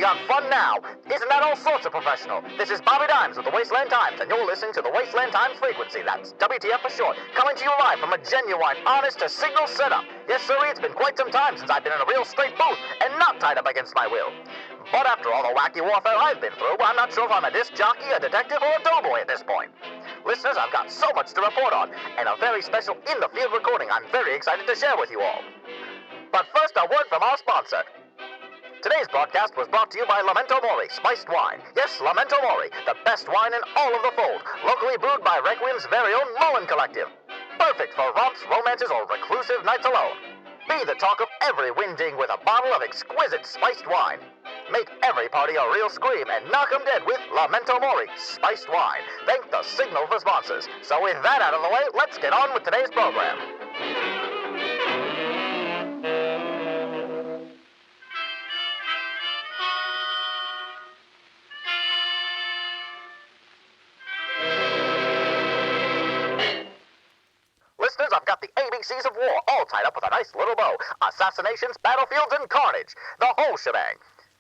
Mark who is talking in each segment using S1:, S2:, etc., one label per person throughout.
S1: got fun now. Isn't that all sorts of professional? This is Bobby Dimes with the Wasteland Times, and you're listening to the Wasteland Times frequency. That's WTF for short. Coming to you live from a genuine, honest-to-signal setup. Yes, sir, it's been quite some time since I've been in a real straight booth and not tied up against my will. But after all the wacky warfare I've been through, I'm not sure if I'm a disc jockey, a detective, or a doughboy at this point. Listeners, I've got so much to report on, and a very special in-the-field recording I'm very excited to share with you all. But first, a word from our sponsor. Today's broadcast was brought to you by Lamento Mori Spiced Wine. Yes, Lamento Mori, the best wine in all of the fold, locally brewed by Requiem's very own Mullen Collective. Perfect for romps, romances, or reclusive nights alone. Be the talk of every winding with a bottle of exquisite spiced wine. Make every party a real scream and knock 'em dead with Lamento Mori Spiced Wine. Thank the Signal for sponsors. So with that out of the way, let's get on with today's program. Listeners, I've got the ABCs of war all tied up with a nice little bow. Assassinations, battlefields, and carnage. The whole shebang.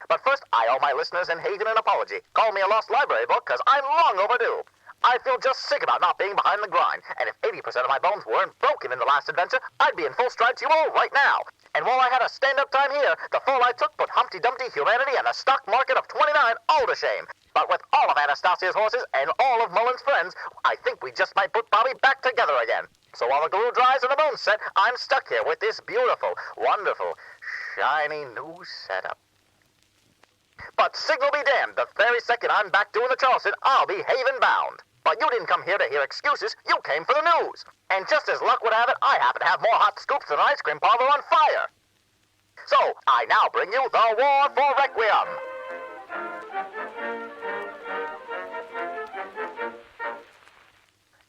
S1: But first, I owe my listeners in Hagen an apology. Call me a lost library book, because I'm long overdue. I feel just sick about not being behind the grind, and if 80% of my bones weren't broken in the last adventure, I'd be in full stride to you all right now. And while I had a stand-up time here, the fall I took put Humpty Dumpty, humanity, and the stock market of 29 all to shame. But with all of Anastasia's horses and all of Mullen's friends, I think we just might put Bobby back together again. So while the glue dries and the bones set, I'm stuck here with this beautiful, wonderful, shiny new setup. But signal be damned, the very second I'm back doing the Charleston, I'll be haven bound. But you didn't come here to hear excuses, you came for the news. And just as luck would have it, I happen to have more hot scoops than an ice cream parlor on fire. So, I now bring you the War for Requiem.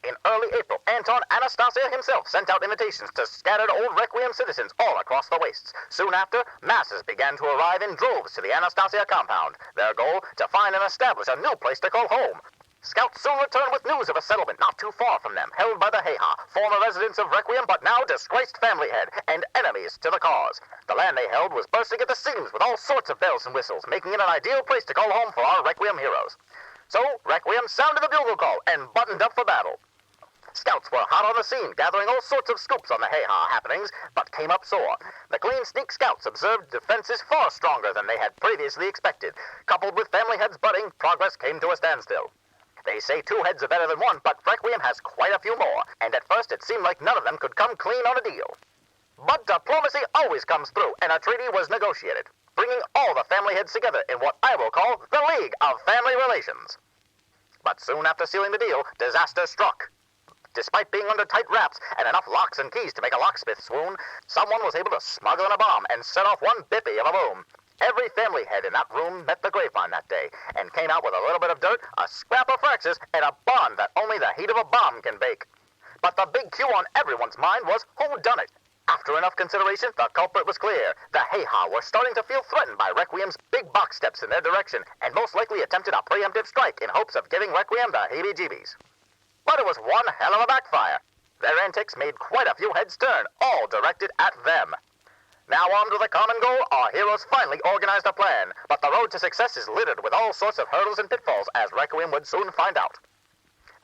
S1: In early April, Anton Anastasia himself sent out invitations to scattered old Requiem citizens all across the wastes. Soon after, masses began to arrive in droves to the Anastasia compound. Their goal, to find and establish a new place to call home. Scouts soon returned with news of a settlement not too far from them, held by the Heha, former residents of Requiem but now disgraced family head, and enemies to the cause. The land they held was bursting at the seams with all sorts of bells and whistles, making it an ideal place to call home for our Requiem heroes. So, Requiem sounded the bugle call and buttoned up for battle. Scouts were hot on the scene, gathering all sorts of scoops on the Heha happenings, but came up sore. The clean sneak scouts observed defenses far stronger than they had previously expected. Coupled with family heads butting, progress came to a standstill. They say 2 heads are better than 1, but Requiem has quite a few more, and at first it seemed like none of them could come clean on a deal. But diplomacy always comes through, and a treaty was negotiated, bringing all the family heads together in what I will call the League of Family Relations. But soon after sealing the deal, disaster struck. Despite being under tight wraps and enough locks and keys to make a locksmith swoon, someone was able to smuggle in a bomb and set off one bippy of a boom. Every family head in that room met the grapevine that day and came out with a little bit of dirt, a scrap of fractures, and a bond that only the heat of a bomb can bake. But the big cue on everyone's mind was who done it. After enough consideration, the culprit was clear. The Heha were starting to feel threatened by Requiem's big box steps in their direction and most likely attempted a preemptive strike in hopes of giving Requiem the heebie-jeebies. But it was one hell of a backfire. Their antics made quite a few heads turn, all directed at them. Now armed with a common goal, our heroes finally organized a plan, but the road to success is littered with all sorts of hurdles and pitfalls, as Requiem would soon find out.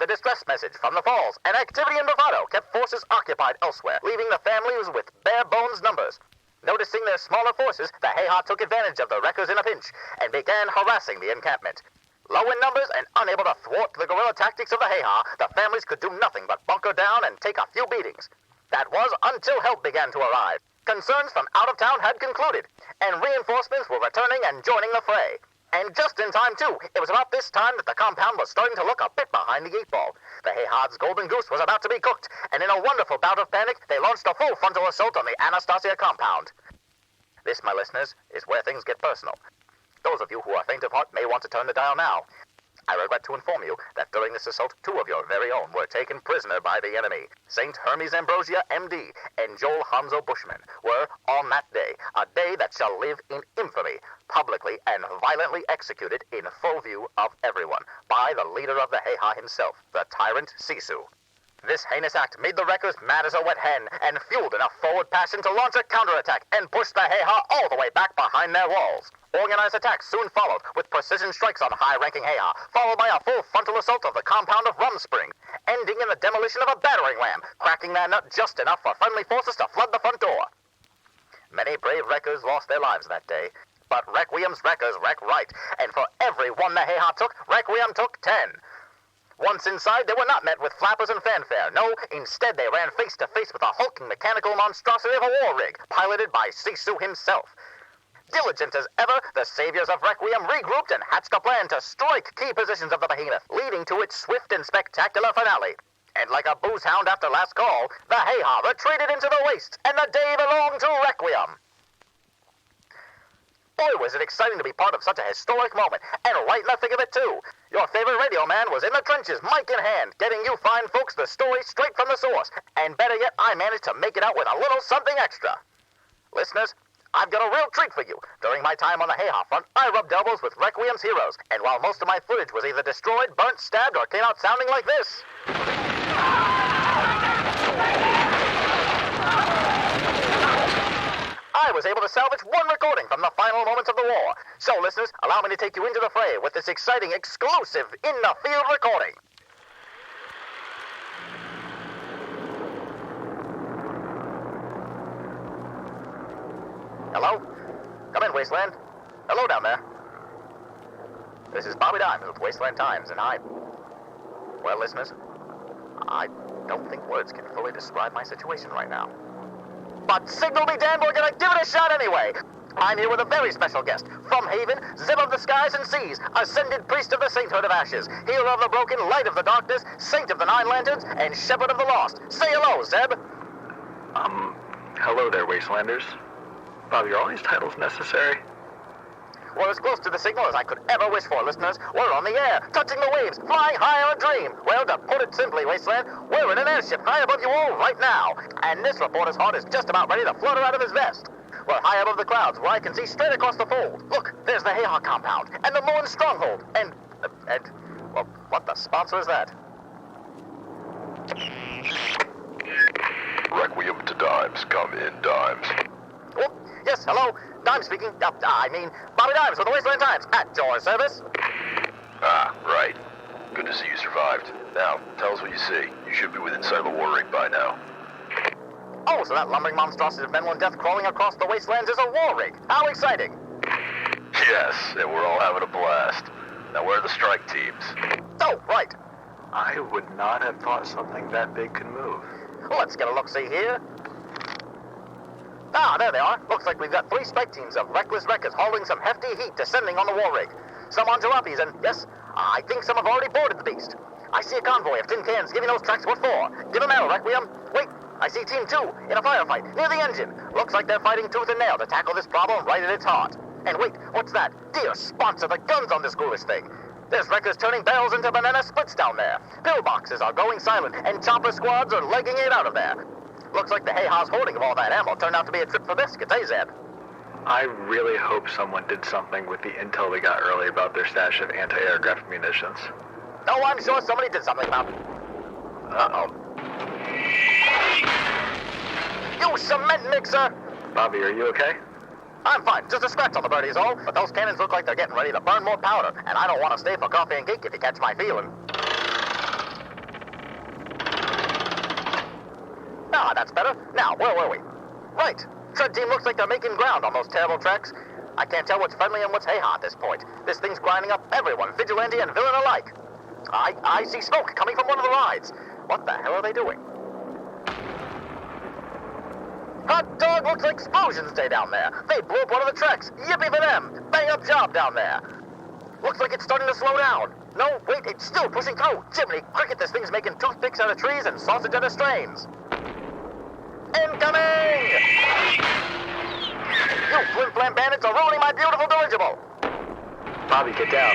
S1: The distress message from the falls and activity in bravado kept forces occupied elsewhere, leaving the families with bare-bones numbers. Noticing their smaller forces, the Heha took advantage of the wreckers in a pinch and began harassing the encampment. Low in numbers and unable to thwart the guerrilla tactics of the Heha, the families could do nothing but bunker down and take a few beatings. That was until help began to arrive. Concerns from out of town had concluded, and reinforcements were returning and joining the fray. And just in time, too. It was about this time that the compound was starting to look a bit behind the 8-ball. The Heha's golden goose was about to be cooked, and in a wonderful bout of panic, they launched a full frontal assault on the Anastasia compound. This, my listeners, is where things get personal. Those of you who are faint of heart may want to turn the dial now. I regret to inform you that during this assault, 2 of your very own were taken prisoner by the enemy. Saint Hermes Ambrosia, M.D., and Joel Hamzo Bushman were, on that day, a day that shall live in infamy, publicly and violently executed in full view of everyone, by the leader of the Heha himself, the tyrant Sisu. This heinous act made the wreckers mad as a wet hen and fueled enough forward passion to launch a counterattack and push the Hayha all the way back behind their walls. Organized attacks soon followed, with precision strikes on high-ranking Hayha, followed by a full frontal assault of the compound of Rumspring, ending in the demolition of a battering ram, cracking their nut just enough for friendly forces to flood the front door. Many brave wreckers lost their lives that day, but Requiem's wreckers wreck right, and for every one the Hayha took, Requiem took 10. Once inside, they were not met with flappers and fanfare. No, instead they ran face to face with a hulking mechanical monstrosity of a war rig, piloted by Sisu himself. Diligent as ever, the saviors of Requiem regrouped and hatched a plan to strike key positions of the behemoth, leading to its swift and spectacular finale. And like a booze hound after last call, the Hayha retreated into the wastes, and the day belonged to Requiem. Boy, was it exciting to be part of such a historic moment, and right in the thick of it, too. Your favorite radio man was in the trenches, mic in hand, getting you fine folks the story straight from the source. And better yet, I managed to make it out with a little something extra. Listeners, I've got a real treat for you. During my time on the Hayha front, I rubbed elbows with Requiem's heroes, and while most of my footage was either destroyed, burnt, stabbed, or came out sounding like this, I was able to salvage one recording from the final moments of the war. So, listeners, allow me to take you into the fray with this exciting, exclusive, in-the-field recording. Hello? Come in, Wasteland. Hello down there. This is Bobby Dimes with Wasteland Times, and well, listeners, I don't think words can fully describe my situation right now. But signal be damned, we're gonna give it a shot anyway. I'm here with a very special guest. From Haven, Zeb of the skies and seas, ascended priest of the sainthood of ashes, healer of the broken, light of the darkness, saint of the 9 lanterns, and shepherd of the lost. Say hello, Zeb.
S2: Hello there, Wastelanders. Bobby, are all these titles necessary?
S1: We're as close to the signal as I could ever wish for, listeners. We're on the air, touching the waves, flying high on a dream. Well, to put it simply, Wasteland, we're in an airship high above you all right now. And this reporter's heart is just about ready to flutter out of his vest. We're high above the clouds, where I can see straight across the fold. Look, there's the Hayha compound, and the Moon stronghold, and, well, what the sponsor is that?
S3: Requiem to Dimes. Come in, Dimes.
S1: Oh, yes, hello. Dimes speaking. Bobby Dimes with the Wasteland Times. At your service.
S3: Ah, right. Good to see you survived. Now, tell us what you see. You should be within sight of the war rig by now.
S1: Oh, so that lumbering monstrosity of mental death crawling across the wastelands is a war rig. How exciting.
S3: Yes, and we're all having a blast. Now, where are the strike teams?
S1: Oh, right.
S2: I would not have thought something that big could move.
S1: Let's get a look-see here. Ah, there they are. Looks like we've got 3 strike teams of reckless wreckers hauling some hefty heat descending on the war rig. Some on jalopies, and yes, I think some have already boarded the beast. I see a convoy of tin cans giving those tracks what for. Give them hell, Requiem. Wait, I see Team 2 in a firefight near the engine. Looks like they're fighting tooth and nail to tackle this problem right at its heart. And wait, what's that? Dear sponsor, the guns on this ghoulish thing. There's wreckers turning barrels into banana splits down there. Pillboxes are going silent, and chopper squads are legging it out of there. Looks like the Hayha's hoarding of all that ammo turned out to be a trip for biscuits, eh, Zeb?
S2: I really hope someone did something with the intel we got earlier about their stash of anti-aircraft munitions.
S1: Oh, I'm sure somebody did something about it. Uh-oh. You cement mixer!
S2: Bobby, are you okay?
S1: I'm fine. Just a scratch on the birdie is all. But those cannons look like they're getting ready to burn more powder. And I don't want to stay for coffee and cake if you catch my feeling. Ah, that's better. Now, where were we? Right. Tread team looks like they're making ground on those terrible tracks. I can't tell what's friendly and what's Hayha at this point. This thing's grinding up everyone, vigilante and villain alike. I see smoke coming from one of the rides. What the hell are they doing? Hot dog, looks like explosions day down there. They blew up one of the tracks. Yippee for them. Bang up job down there. Looks like it's starting to slow down. No, wait, it's still pushing through. Jiminy cricket, this thing's making toothpicks out of trees and sausage out of strains. Incoming! You flim-flam bandits are ruining my beautiful dirigible.
S2: Bobby, get down.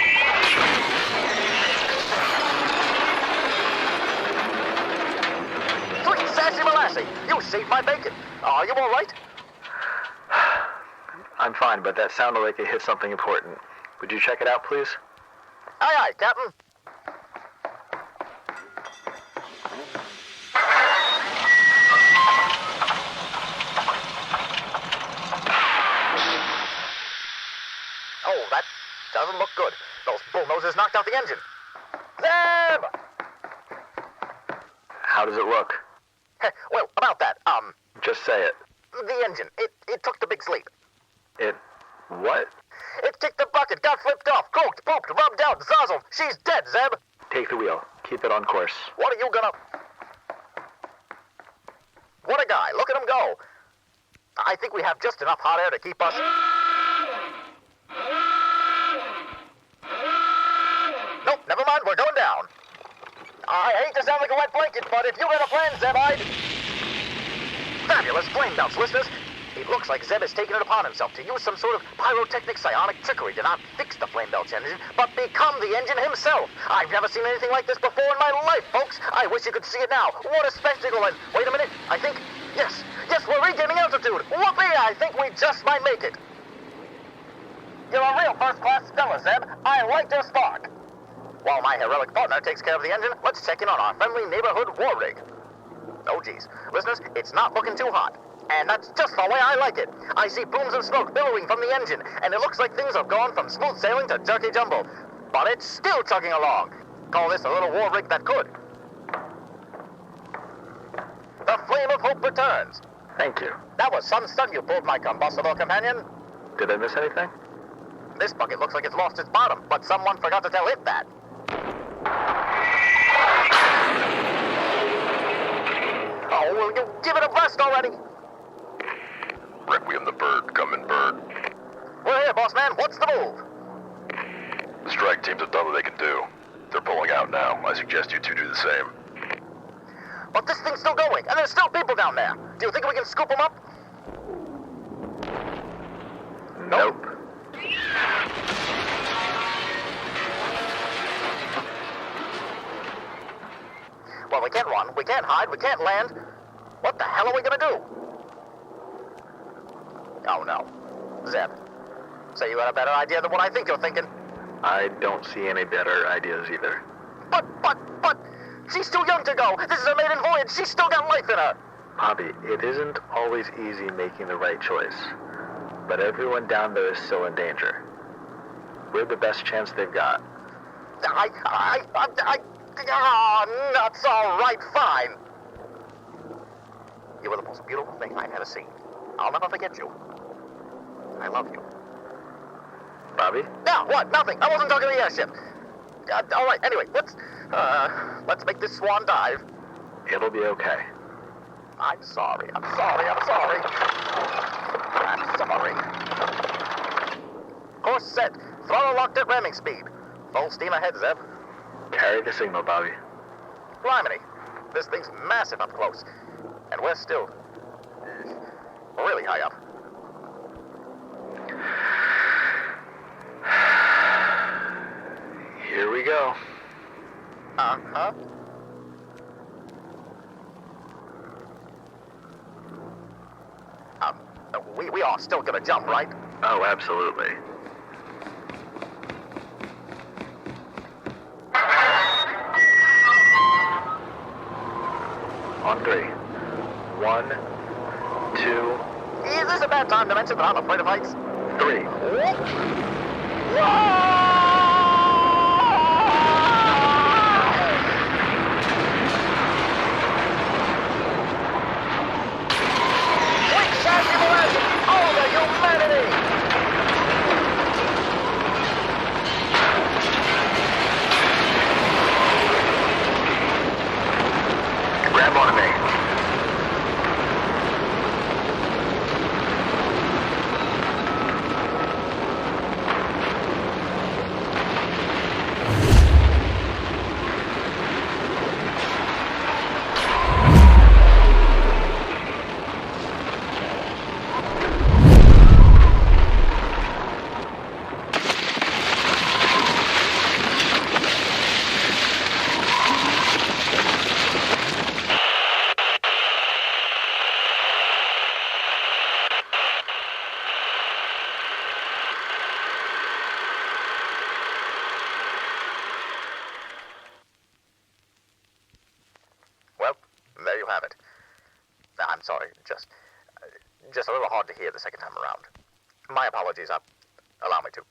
S1: Sweet sassy molassie, you saved my bacon. Are you all right?
S2: I'm fine, but that sounded like it hit something important. Would you check it out, please?
S1: Aye, aye, Captain. hoses knocked out the engine. Zeb!
S2: How does it look?
S1: Well, about that,
S2: Just say it.
S1: the engine, it took the big sleep.
S2: It... what?
S1: It kicked the bucket, got flipped off, coked, pooped, rubbed out, zozzled. She's dead, Zeb.
S2: Take the wheel. Keep it on course.
S1: What are you gonna... What a guy, look at him go. I think we have just enough hot air to keep us... Nope, never mind, we're going down. I hate to sound like a wet blanket, but if you got a plan, Zeb, I'd... Fabulous flame belts, listeners. It looks like Zeb has taken it upon himself to use some sort of pyrotechnic psionic trickery to not fix the flame belch engine, but become the engine himself. I've never seen anything like this before in my life, folks. I wish you could see it now. What a spectacle, and wait a minute, I think... Yes, we're regaining altitude. Whoopee, I think we just might make it. You're a real first-class fella, Zeb. I like your spark. While my heroic partner takes care of the engine, let's check in on our friendly neighborhood war rig. Oh, geez. Listeners, it's not looking too hot. And that's just the way I like it. I see plumes of smoke billowing from the engine, and it looks like things have gone from smooth sailing to jerky jumble. But it's still chugging along. Call this a little war rig that could. The flame of hope returns.
S2: Thank you.
S1: That was some stunt you pulled, my combustible companion.
S2: Did I miss anything?
S1: This bucket looks like it's lost its bottom, but someone forgot to tell it that. Oh, will you give it a blast already?
S3: Requiem the bird, coming bird.
S1: We're here, boss man. What's the move?
S3: The strike teams have done what they can do. They're pulling out now. I suggest you two do the same.
S1: But this thing's still going, and there's still people down there. Do you think we can scoop them up?
S2: Nope.
S1: Well, we can't run, we can't hide, we can't land. What the hell are we gonna do? Oh, no. Zeb, say you had a better idea than what I think you're thinking.
S2: I don't see any better ideas either.
S1: But, she's too young to go. This is a maiden voyage. She's still got life in her.
S2: Bobby, it isn't always easy making the right choice. But everyone down there is still in danger. We're the best chance they've got.
S1: Nuts, all right, fine. You were the most beautiful thing I've ever seen. I'll never forget you. I love you.
S2: Bobby?
S1: No, what? Nothing. I wasn't talking to the airship. All right, anyway, let's make this swan dive.
S2: It'll be okay.
S1: I'm sorry. I'm sorry. Course set. Throttle locked at ramming speed. Full steam ahead, Zeb.
S2: Carry the signal, Bobby.
S1: Blimey. This thing's massive up close. And we're still... really high up.
S2: Here we go.
S1: Uh-huh. We are still gonna jump, right?
S2: Oh, absolutely. On 3. 1, 2...
S1: Is this a bad time to mention that I'm afraid of heights?
S2: 3.
S1: Quick, Sassy Molasses! All the humanity!
S2: Grab onto me.
S1: There you have it. I'm sorry, just a little hard to hear the second time around. My apologies. Allow me to.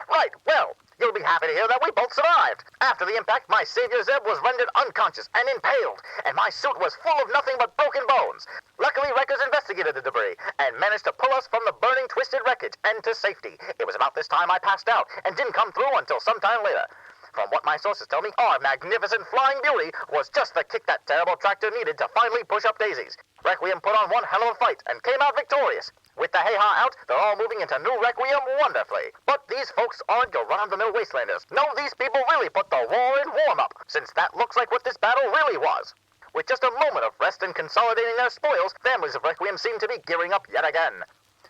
S1: Right, well, you'll be happy to hear that we both survived. After the impact, my savior Zeb was rendered unconscious and impaled, and my suit was full of nothing but broken bones. Luckily, Wreckers investigated the debris and managed to pull us from the burning, twisted wreckage and to safety. It was about this time I passed out and didn't come through until sometime later. From what my sources tell me, our magnificent flying beauty was just the kick that terrible tractor needed to finally push up daisies. Requiem put on one hell of a fight and came out victorious. With the hey-ha out, they're all moving into new Requiem wonderfully. But these folks aren't your run-of-the-mill wastelanders. No, these people really put the war in warm-up, since that looks like what this battle really was. With just a moment of rest and consolidating their spoils, families of Requiem seem to be gearing up yet again.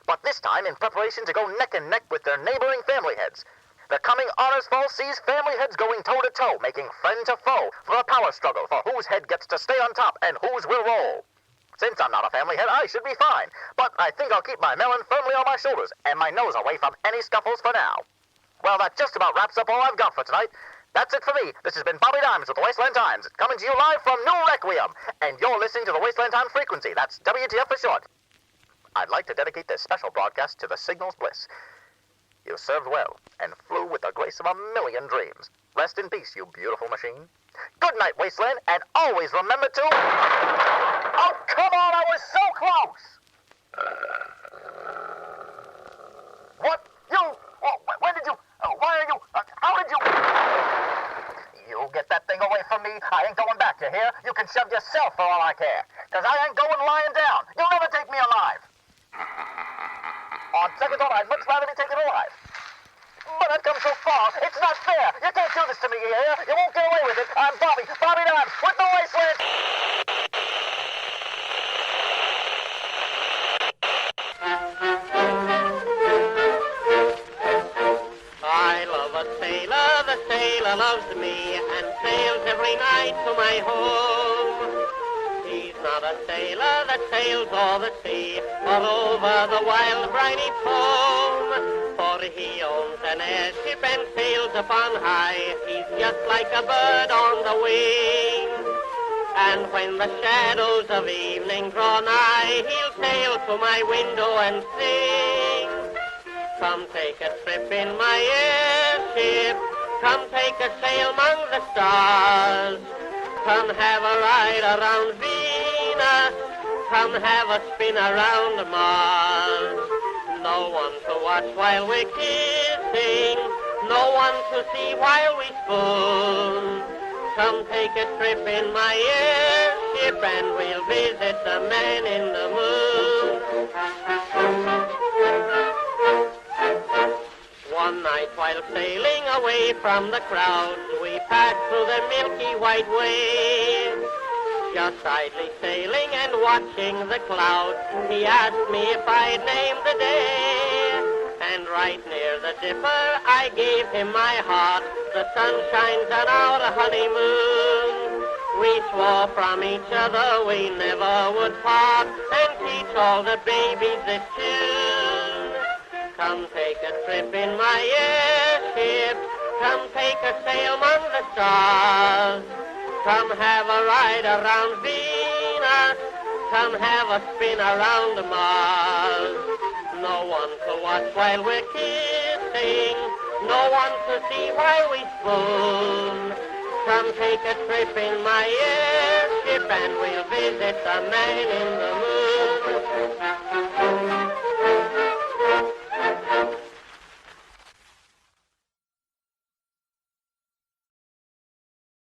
S1: But this time in preparation to go neck and neck with their neighboring family heads. The coming Honors Fall sees family heads going toe-to-toe, making friend to foe for a power struggle for whose head gets to stay on top and whose will roll. Since I'm not a family head, I should be fine, but I think I'll keep my melon firmly on my shoulders and my nose away from any scuffles for now. Well, that just about wraps up all I've got for tonight. That's it for me. This has been Bobby Dimes with the Wasteland Times, coming to you live from New Requiem, and you're listening to the Wasteland Times frequency. That's WTF for short. I'd like to dedicate this special broadcast to the Signal's Bliss. You served well and flew with the grace of a million dreams. Rest in peace, you beautiful machine. Good night, Wasteland, and always remember to... Oh, come on, I was so close! What? You? Oh, when did you... why are you... how did you... You get that thing away from me. I ain't going back, you hear? You can shove yourself for all I care. Because I ain't going lying down. You'll never take me alive. On second thought, I'd much rather be taken alive. But I've come so far. It's not fair. You can't do this to me, you hear? You won't get away with it. I'm Bobby Dimes, with the Wasteland.
S4: I love a sailor, the sailor loves me, and sails every night to my home. He's not a sailor that sails o'er the sea, or over the wild briny foam. For he owns an airship and sails upon high. He's just like a bird on the wing. And when the shadows of evening draw nigh, he'll sail to my window and sing. Come take a trip in my airship. Come take a sail among the stars. Come have a ride around Venus. Come have a spin around Mars. No one to watch while we're kissing. No one to see while we spoon. Come take a trip in my airship and we'll visit the man in the moon. One night while sailing away from the crowds, we passed through the milky white waves. Just idly sailing and watching the clouds, he asked me if I'd name the day. And right near the dipper, I gave him my heart. The sun shines on our honeymoon. We swore from each other we never would part and teach all the babies this tune. Come take a trip in my airship. Come take a sail among the stars. Come have a ride around Venus. Come have a spin around Mars. No one to watch while we're kissing. No one to see while we spoon. Come take a trip in my airship and we'll visit the man in the moon.